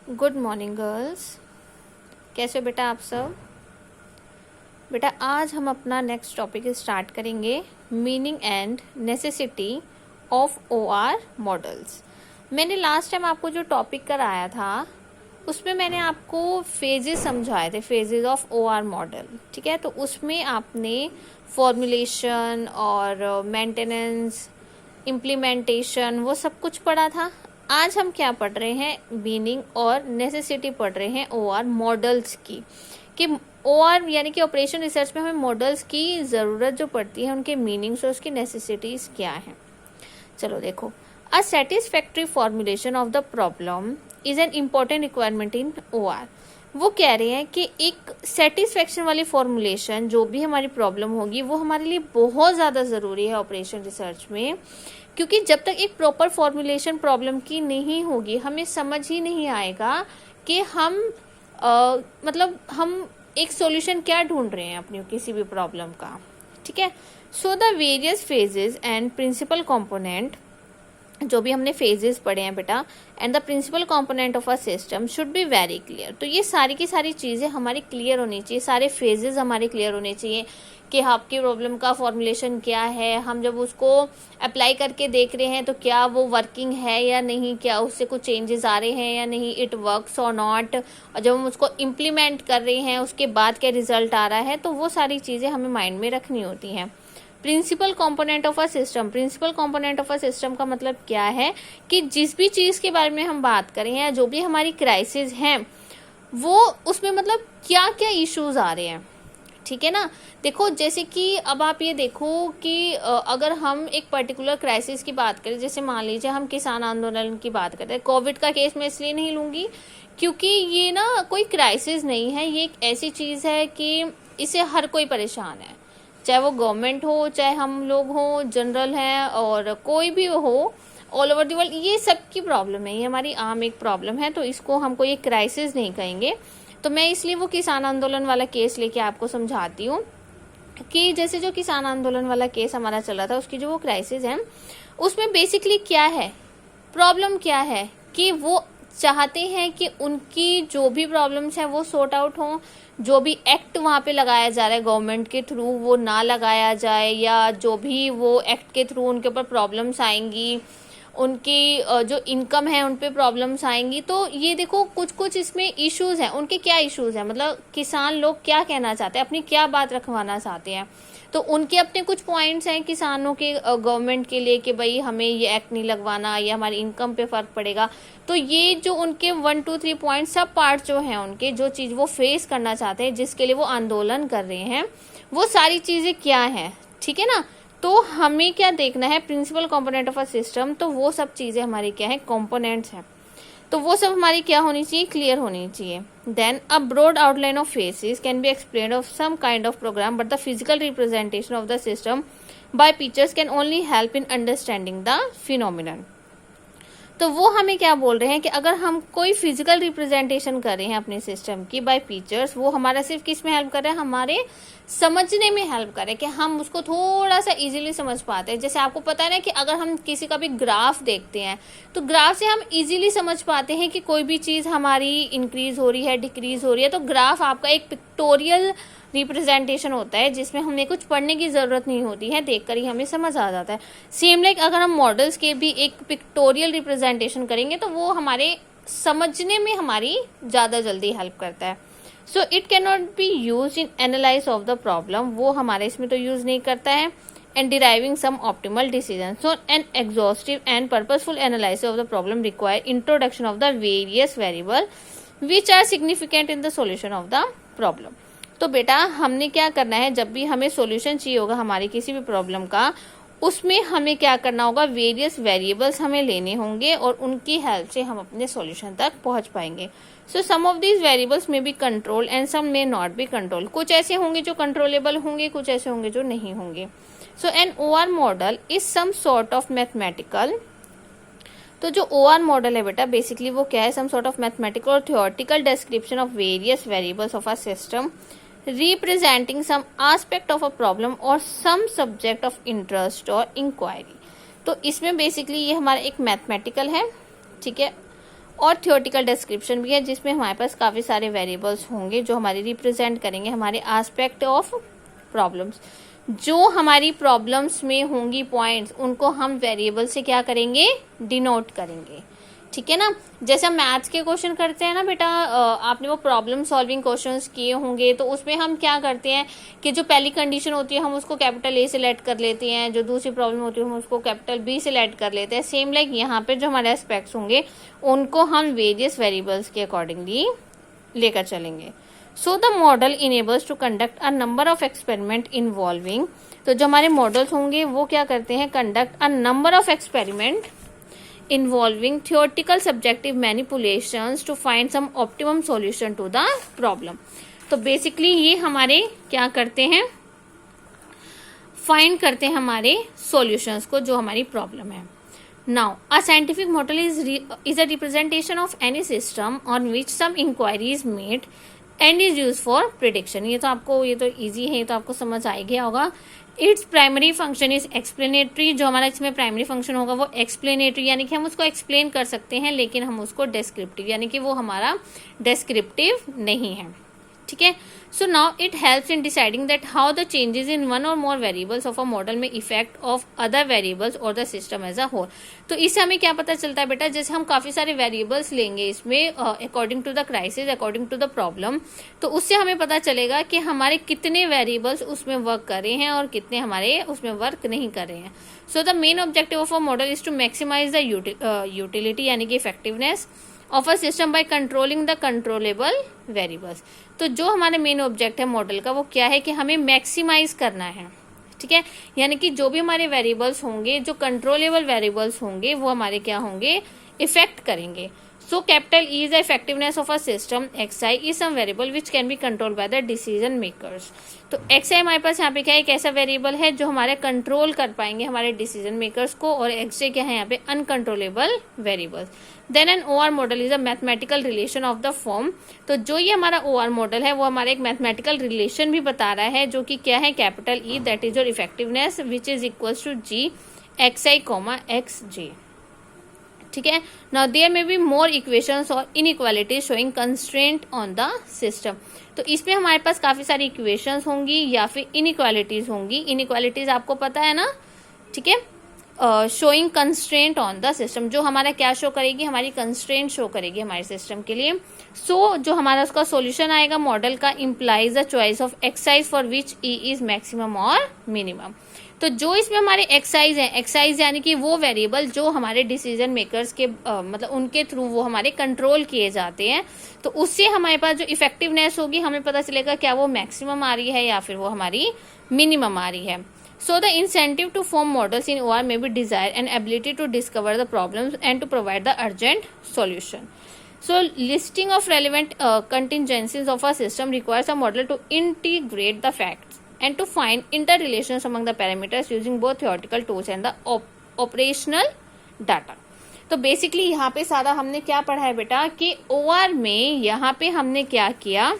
Good morning girls. कैसे हो बेटा आप सब? बेटा आज हम अपना नेक्स्ट टॉपिक स्टार्ट करेंगे, meaning and necessity of OR models. मैंने लास्ट टाइम आपको जो टॉपिक कराया था उसमें मैंने आपको फेजेस समझाए थे, फेजेस ऑफ ओआर मॉडल। ठीक है, तो उसमें आपने फॉर्मुलेशन और मेंटेनेंस, इम्प्लीमेंटेशन, वो सब कुछ पढ़ा था। आज हम क्या पढ़ रहे हैं? मीनिंग और नेसेसिटी पढ़ रहे हैं ओआर मॉडल्स की, कि ओआर यानी कि ऑपरेशन रिसर्च में हमें मॉडल्स की ज़रूरत जो पड़ती है, उनके मीनिंग्स और उसकी नेसेसिटीज़ क्या हैं। चलो देखो, a satisfactory formulation of the problem is an important requirement in OR. वो कह रहे हैं कि एक सेटिस्फेक्शन वाली फॉर्मुलेशन जो भी हमारी प्रॉब्लम होगी वो हमारे लिए बहुत ज़्यादा ज़रूरी है ऑपरेशन रिसर्च में, क्योंकि जब तक एक प्रॉपर फॉर्मुलेशन प्रॉब्लम की नहीं होगी हमें समझ ही नहीं आएगा कि हम मतलब हम एक सॉल्यूशन क्या ढूंढ रहे हैं अपनी किसी भी प्रॉब्लम का। ठीक है, so the various phases and principal component, जो भी हमने फेजेस पढ़े हैं बेटा, and the principal component of a system should be very clear. तो ये सारी की सारी चीज़ें हमारी क्लियर होनी चाहिए, सारे फेजेस हमारे क्लियर होने चाहिए कि आपकी प्रॉब्लम का फॉर्मुलेशन क्या है, हम जब उसको अप्लाई करके देख रहे हैं तो क्या वो वर्किंग है या नहीं, क्या उससे कुछ चेंजेस आ रहे हैं या नहीं, इट वर्क्स और नॉट, और जब हम उसको इम्प्लीमेंट कर रहे हैं उसके बाद क्या रिजल्ट आ रहा है, तो वो सारी चीज़ें हमें माइंड में रखनी होती हैं। Principal component of a system, principal component of a system का मतलब क्या है कि जिस भी चीज़ के बारे में हम बात करें या जो भी हमारी क्राइसिस हैं वो उसमें मतलब क्या क्या इश्यूज आ रहे हैं। ठीक है ना, देखो जैसे कि अब आप ये देखो कि अगर हम एक पर्टिकुलर क्राइसिस की बात करें, जैसे मान लीजिए हम किसान आंदोलन की बात करते हैं। कोविड का केस मैं इसलिए नहीं लूंगी क्योंकि ये ना कोई क्राइसिस नहीं है, ये एक ऐसी चीज़ है कि इससे हर कोई परेशान है, चाहे वो गवर्नमेंट हो, चाहे हम लोग हो, जनरल हैं, और कोई भी हो ऑल ओवर द वर्ल्ड, ये सबकी प्रॉब्लम है, ये हमारी आम एक प्रॉब्लम है, तो इसको हम कोई एक क्राइसिस नहीं कहेंगे। तो मैं इसलिए वो किसान आंदोलन वाला केस लेके आपको समझाती हूँ कि जैसे जो किसान आंदोलन वाला केस हमारा चला था, उसकी जो वो क्राइसिस है उसमें बेसिकली क्या है, प्रॉब्लम क्या है कि वो चाहते हैं कि उनकी जो भी प्रॉब्लम्स हैं वो सॉर्ट आउट हों, जो भी एक्ट वहाँ पे लगाया जा रहा है गवर्नमेंट के थ्रू वो ना लगाया जाए, या जो भी वो एक्ट के थ्रू उनके ऊपर प्रॉब्लम्स आएंगी, उनकी जो इनकम है उन पे प्रॉब्लम्स आएंगी। तो ये देखो कुछ कुछ इसमें इश्यूज हैं, उनके क्या इश्यूज हैं, मतलब किसान लोग क्या कहना चाहते हैं, अपनी क्या बात रखवाना चाहते हैं, तो उनके अपने कुछ पॉइंट्स हैं किसानों के गवर्नमेंट के लिए कि भाई हमें ये एक्ट नहीं लगवाना, ये हमारी इनकम पे फर्क पड़ेगा। तो ये जो उनके 1 2 3 पॉइंट सब पार्ट जो हैं उनके, जो चीज़ वो फेस करना चाहते हैं, जिसके लिए वो आंदोलन कर रहे हैं, वो सारी चीज़ें क्या हैं। ठीक है ना, तो हमें क्या देखना है, principal component of a system, तो वो सब चीज़ें हमारी क्या है, कंपोनेंट्स हैं, तो वो सब हमारी क्या होनी चाहिए, क्लियर होनी चाहिए। Then a broad outline of phases can be explain of some kind of programme, but the physical representation of the system by pictures can only help in understanding the phenomenon. तो वो हमें क्या बोल रहे हैं कि अगर हम कोई फिजिकल रिप्रेजेंटेशन कर रहे हैं अपने सिस्टम की बाय पिक्चर्स, वो हमारा सिर्फ किस में हेल्प कर रहा है, हमारे समझने में हेल्प कर रहे हैं कि हम उसको थोड़ा सा इजीली समझ पाते हैं। जैसे आपको पता है ना कि अगर हम किसी का भी ग्राफ देखते हैं तो ग्राफ से हम इजीली समझ पाते हैं कि कोई भी चीज़ हमारी इंक्रीज हो रही है, डिक्रीज हो रही है। तो ग्राफ आपका एक पिक्टोरियल रिप्रेजेंटेशन होता है जिसमें हमें कुछ पढ़ने की ज़रूरत नहीं होती है, देखकर ही हमें समझ आ जाता है। सेम लाइक अगर हम मॉडल्स के भी एक पिक्टोरियल रिप्रेजेंटेशन करेंगे तो वो हमारे समझने में हमारी ज़्यादा जल्दी हेल्प करता है। So it can not be use in analyse of the problem, वो हमारे इसमें तो यूज़ नहीं करता है। And deriving some optimal decision, so an exhaustive and purposeful analysis of the problem require introduction of the various variable which are significant in the solution of the problem. तो बेटा हमने क्या करना है, जब भी हमें सॉल्यूशन चाहिए होगा हमारी किसी भी प्रॉब्लम का, उसमें हमें क्या करना होगा, वेरियस वेरिएबल्स हमें लेने होंगे और उनकी हेल्प से हम अपने सॉल्यूशन तक पहुंच पाएंगे। So some of these variables may be control and some may not be control, कुछ ऐसे होंगे जो कंट्रोलेबल होंगे, कुछ ऐसे होंगे जो नहीं होंगे। So an OR model is some sort of mathematical, तो जो ओआर मॉडल है बेटा बेसिकली वो क्या है, सम सॉर्ट ऑफ मैथमेटिकल और theoretical description of various variables of a system representing some aspect of a problem or some subject of interest or inquiry। तो इसमें बेसिकली ये हमारा एक मैथमेटिकल है, ठीक है, और थियोरटिकल डिस्क्रिप्शन भी है जिसमें हमारे पास काफ़ी सारे वेरिएबल्स होंगे जो हमारे रिप्रेजेंट करेंगे हमारे एस्पेक्ट ऑफ प्रॉब्लम्स। जो हमारी प्रॉब्लम्स में होंगी पॉइंट्स उनको हम वेरिएबल से क्या करेंगे, डिनोट करेंगे। ठीक है ना, जैसे हम मैथ्स के क्वेश्चन करते हैं ना बेटा, आपने वो प्रॉब्लम सॉल्विंग क्वेश्चंस किए होंगे, तो उसमें हम क्या करते हैं कि जो पहली कंडीशन होती है हम उसको कैपिटल ए सेलेक्ट कर लेते हैं, जो दूसरी प्रॉब्लम होती है हम उसको कैपिटल बी सेलेक्ट कर लेते हैं। सेम लाइक यहाँ पे जो हमारे एस्पेक्ट्स होंगे उनको हम वेरियस वेरिएबल्स के अकॉर्डिंगली लेकर चलेंगे। So the model enables to conduct a number of experiment involving, तो जो हमारे मॉडल्स होंगे वो क्या करते हैं, conduct a number of experiment involving theoretical subjective manipulations to find some optimum solution to the problem। तो बेसिकली ये हमारे क्या करते हैं, फाइंड करते हैं हमारे सॉल्यूशंस को जो हमारी प्रॉब्लम है। Now a scientific model is a representation of any system on which some inquiry is made and is use for prediction. ये तो इजी है, ये तो आपको समझ आ गया होगा। Its primary function is explanatory, जो हमारा इसमें प्राइमरी फंक्शन होगा वो एक्सप्लेनेटरी, यानी कि हम उसको एक्सप्लेन कर सकते हैं लेकिन हम उसको डिस्क्रिप्टिव, यानी कि वो हमारा डिस्क्रिप्टिव नहीं है। ठीक है, so now it helps in deciding that how the changes in one or more variables of a model में इफेक्ट ऑफ अदर वेरिएबल्स और the system as a whole. तो इससे हमें क्या पता चलता है बेटा, जैसे हम काफी सारे वेरिएबल्स लेंगे इसमें according to the crisis, according to the problem, तो उससे हमें पता चलेगा कि हमारे कितने वेरिएबल्स उसमें वर्क कर रहे हैं और कितने हमारे उसमें वर्क नहीं कर रहे हैं। So the main objective of a model is to maximise the utility यानी कि effectiveness of a system by controlling the controllable variables. तो जो हमारे मेन ऑब्जेक्ट है मॉडल का वो क्या है कि हमें मैक्सिमाइज करना है। ठीक है, यानी कि जो भी हमारे वेरिएबल्स होंगे, जो कंट्रोलेबल वेरिएबल्स होंगे वो हमारे क्या होंगे, इफेक्ट करेंगे। So capital E is the effectiveness of a system, X I is some variable which can be control by the decision makers. तो एक्स आई हमारे पास यहाँ पे क्या है, एक ऐसा वेरिएबल है जो हमारे कंट्रोल कर पाएंगे हमारे डिसीजन मेकर्स को, और एक्स जे क्या है यहाँ पे, uncontrollable variables. Then an O R model is a mathematical relation of the form. तो जो ये हमारा ओ आर मॉडल है वो हमारा एक मैथमेटिकल रिलेशन भी बता रहा है, जो कि क्या है, capital E that is your effectiveness which is equals to G X I comma X J. ठीक है, now there may be more equations और inequalities showing constraint on the system. तो इसमें हमारे पास काफी सारी इक्वेशंस होंगी या फिर इनइक्वालिटीज होंगी। इनइक्वालिटीज आपको पता है ना, ठीक है, showing constraint on the system, जो हमारा क्या शो करेगी, हमारी कंस्ट्रेंट शो करेगी हमारे सिस्टम के लिए। सो जो हमारा उसका सॉल्यूशन आएगा मॉडल का, implies the choice of exercise for which E is maximum और मिनिमम। तो जो इसमें हमारे एक्सरसाइज है, एक्सरसाइज यानी कि वो वेरिएबल जो हमारे डिसीजन मेकर्स के मतलब उनके थ्रू वो हमारे कंट्रोल किए जाते हैं, तो उससे हमारे पास जो इफेक्टिवनेस होगी हमें पता चलेगा क्या वो मैक्सिमम आ रही है या फिर वो हमारी मिनिमम आ रही है। So the incentive to form models in OR may be desire and ability to discover the problems and to provide the urgent solution. So listing of relevant contingencies of a system requires a model to integrate the facts and to find interrelations among the parameters using both theoretical tools and the operational data. तो basically यहाँ पे सारा हमने क्या पढ़ा है बेटा कि OR में यहाँ पे हमने क्या किया,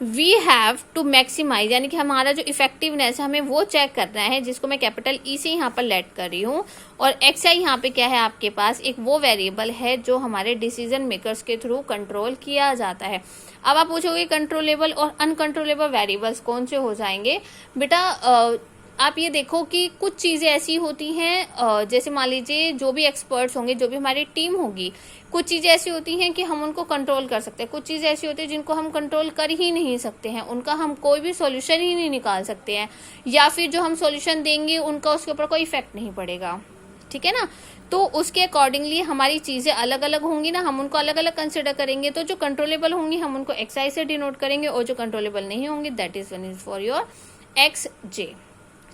वी हैव टू मैक्सिमाइज, यानी कि हमारा जो इफेक्टिवनेस है हमें वो चेक करना है, जिसको मैं कैपिटल ई से यहाँ पर लेट कर रही हूँ। और एक्स आई यहाँ पे क्या है, आपके पास एक वो वेरिएबल है जो हमारे डिसीजन मेकर्स के थ्रू कंट्रोल किया जाता है। अब आप पूछोगे कंट्रोलेबल और अनकंट्रोलेबल वेरिएबल्स कौन से हो जाएंगे बेटा। आप ये देखो कि कुछ चीजें ऐसी होती हैं, जैसे मान लीजिए जो भी एक्सपर्ट्स होंगे, जो भी हमारी टीम होगी, कुछ चीजें ऐसी होती हैं कि हम उनको कंट्रोल कर सकते हैं, कुछ चीजें ऐसी होती हैं जिनको हम कंट्रोल कर ही नहीं सकते हैं, उनका हम कोई भी सॉल्यूशन ही नहीं निकाल सकते हैं, या फिर जो हम सॉल्यूशन देंगे उनका उसके ऊपर कोई इफेक्ट नहीं पड़ेगा। ठीक है ना, तो उसके अकॉर्डिंगली हमारी चीजें अलग अलग होंगी ना, हम उनको अलग अलग कंसिडर करेंगे। तो जो कंट्रोलेबल होंगी हम उनको एक्स आई से डिनोट करेंगे, और जो कंट्रोलेबल नहीं होंगी that is one is for your X J.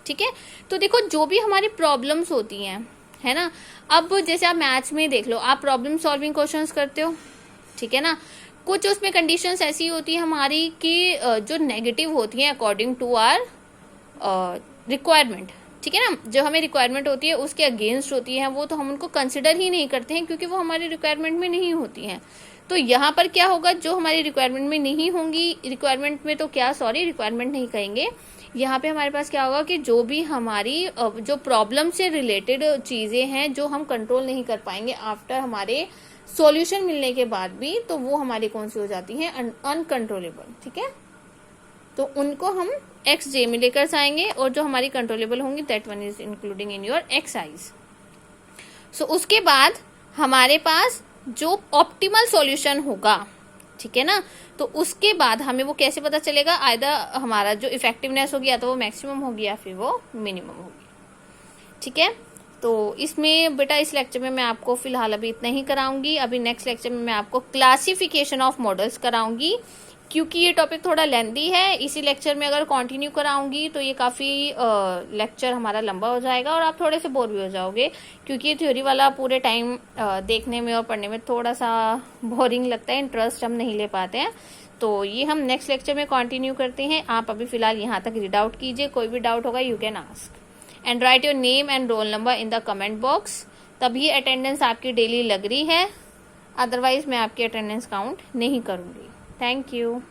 ठीक है, तो देखो जो भी हमारी प्रॉब्लम्स होती हैं, है ना, अब जैसे आप मैथ्स में देख लो, आप प्रॉब्लम सॉल्विंग क्वेश्चंस करते हो, ठीक है ना, कुछ उसमें कंडीशंस ऐसी होती है हमारी कि जो नेगेटिव होती हैं अकॉर्डिंग टू आर रिक्वायरमेंट। ठीक है ना, जो हमें रिक्वायरमेंट होती है उसके अगेंस्ट होती है, वो तो हम उनको कंसिडर ही नहीं करते हैं क्योंकि वो हमारी रिक्वायरमेंट में नहीं होती हैं। तो यहाँ पर क्या होगा, जो हमारी रिक्वायरमेंट में नहीं होंगी, रिक्वायरमेंट नहीं कहेंगे, यहाँ पे हमारे पास क्या होगा कि जो भी हमारी जो प्रॉब्लम से रिलेटेड चीजें हैं जो हम कंट्रोल नहीं कर पाएंगे आफ्टर हमारे सॉल्यूशन मिलने के बाद भी, तो वो हमारी कौन सी हो जाती है, अनकंट्रोलेबल। ठीक है, तो उनको हम xj में लेकर जाएंगे, और जो हमारी कंट्रोलेबल होंगी that one is including in your xi's। सो उसके बाद हमारे पास जो ऑप्टिमल सॉल्यूशन होगा, ठीक है ना, तो उसके बाद हमें वो कैसे पता चलेगा, आइदर हमारा जो इफेक्टिवनेस होगी या तो वो मैक्सिमम होगी या फिर वो मिनिमम होगी। ठीक है, तो इसमें बेटा इस लेक्चर में मैं आपको फिलहाल अभी इतना ही कराऊंगी। अभी नेक्स्ट लेक्चर में मैं आपको क्लासिफिकेशन ऑफ मॉडल्स कराऊंगी, क्योंकि ये टॉपिक थोड़ा लेंदी है। इसी लेक्चर में अगर कंटिन्यू कराऊंगी तो ये काफ़ी लेक्चर हमारा लंबा हो जाएगा और आप थोड़े से बोर भी हो जाओगे, क्योंकि ये थ्योरी वाला पूरे टाइम देखने में और पढ़ने में थोड़ा सा बोरिंग लगता है, इंटरेस्ट हम नहीं ले पाते हैं। तो ये हम नेक्स्ट लेक्चर में कंटिन्यू करते हैं। आप अभी फिलहाल यहाँ तक रीड आउट कीजिए, कोई भी डाउट होगा you can ask and right your name and roll number in the comment box, तभी अटेंडेंस आपकी डेली लग रही है, अदरवाइज मैं आपकी अटेंडेंस काउंट नहीं करूँगी। Thank you.